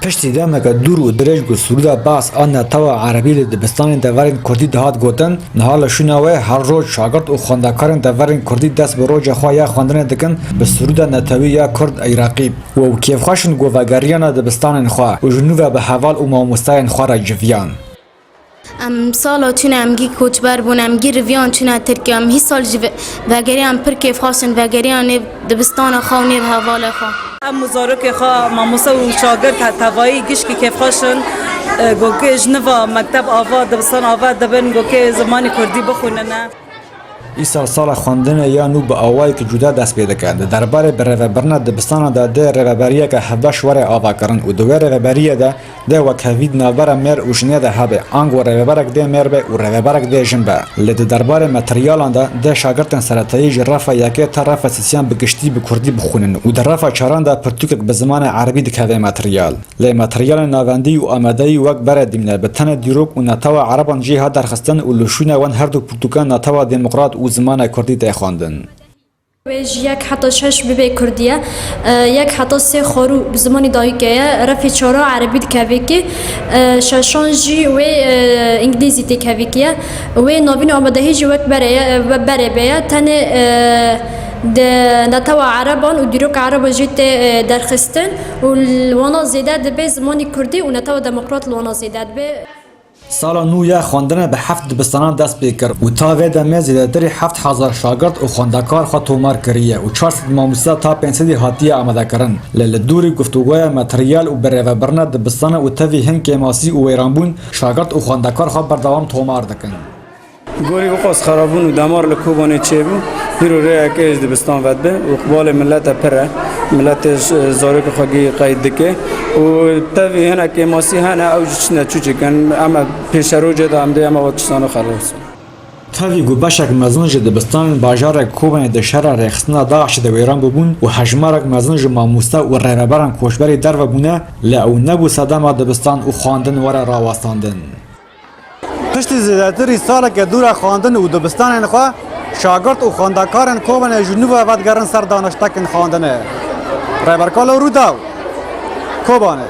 پشتی دمک دور و درج گو سرودا باس آن توا عربی لدبستان دورین کردی دهات گوتن نهال شنوه هر روز شاگرد و خواندکارن دورین کردی دست به روز خوایا خواندن دکن به سرودا نتوی یا کرد عراقی و کیف خوشن گو وگریان دبستان خوا و جنوب به حوال و ماموستای خوا را جویان ام سالا چونه امگی کوچبر بون امگی رویان چونه ترکی ام هی سال وگری ام پر کیف خواستن وگری ام دبستان خواهنی به حوال خواه ام مزارک خواه ماموسا و شاگرد توایی گیش که کیف خواستن گوکه جنوا مکتب آوا دبستان آوا دبن گوکه زمانی کردی بخونن ایسال سال خواندن یا نو به آوایی که جدا دست پیدا کرد درباره برنا دبستان ده رهبریه که هفتش وره آوا کردن و دو رهبریه ده وکوید نابر مر و جنه ده هبه آنگ و رهبرک ده مر به و رهبرک ده جنبه لده درباره متریالان ده شاگردن سرطایی جرافه یکی طرف سیسیان بگشتی به کردی بخونن و درافه چاران ده پرتوکک به زمان عربی دکه متریال لی متریال ناوندی و آمادهی وک بره دیمنه به تن دیروک و نتوا عربان جیها درخستن و لشونه ون هر دو پرتوکان نتوا دموکرات و زمان کردی ته خواندن. یک حتی شش ببی کردیه، یک حتی سه خورو زمانی دایی که رفی چهار عربی دکوی که ششانجی و انگلیسی دکوی که و نوین آماده جی وقت بره بیه تنه نتوا عربان و دیروک عرب جیت درخستن و لوانا زیده دبی زمانی کردی و نتوا دموکرات لوانا زیده دبی سالا نو یا خواندن به هفت دبستان دست پیکر و تا ویده میزیده دری 7000 شاگرد و خواندکار خود تومار کریه و 400 ماموسا تا 500 هاتیه آماده کرن لیل دوری گفتگوی متریال و بره و برنه دبستان و تاوی هنگ کماسی و ویرانبون شاگرد و خواندکار خود بردوام تومار دکن گوری وقاس خرابون و دمار لکوبانه چه بو هیرو ره که دبستان ود به و قبال ملت پره ملت زارک خواهی قید دکه و تاوی هنه که ماسی هنه اوجش نچوچه کن اما پیش رو جدا هم ده اما واتشتانو خلاص تاوی گو باشک مزنج دبستان باجار کوبان د شهر رخصنا داعش د ویران ببون و حجمارک مزنج ماموستا و رهبران کوشبری در و بونه لا او نبو صدام دبستان و خواندن ور راواستاندن پشت زیادتری سال که دور خواندن و دبستان خوا شاگرد و خواندکارن کوبان جنوب ودگرن سر دانشتکن خواندنه رهبرکال رو داو کوبانه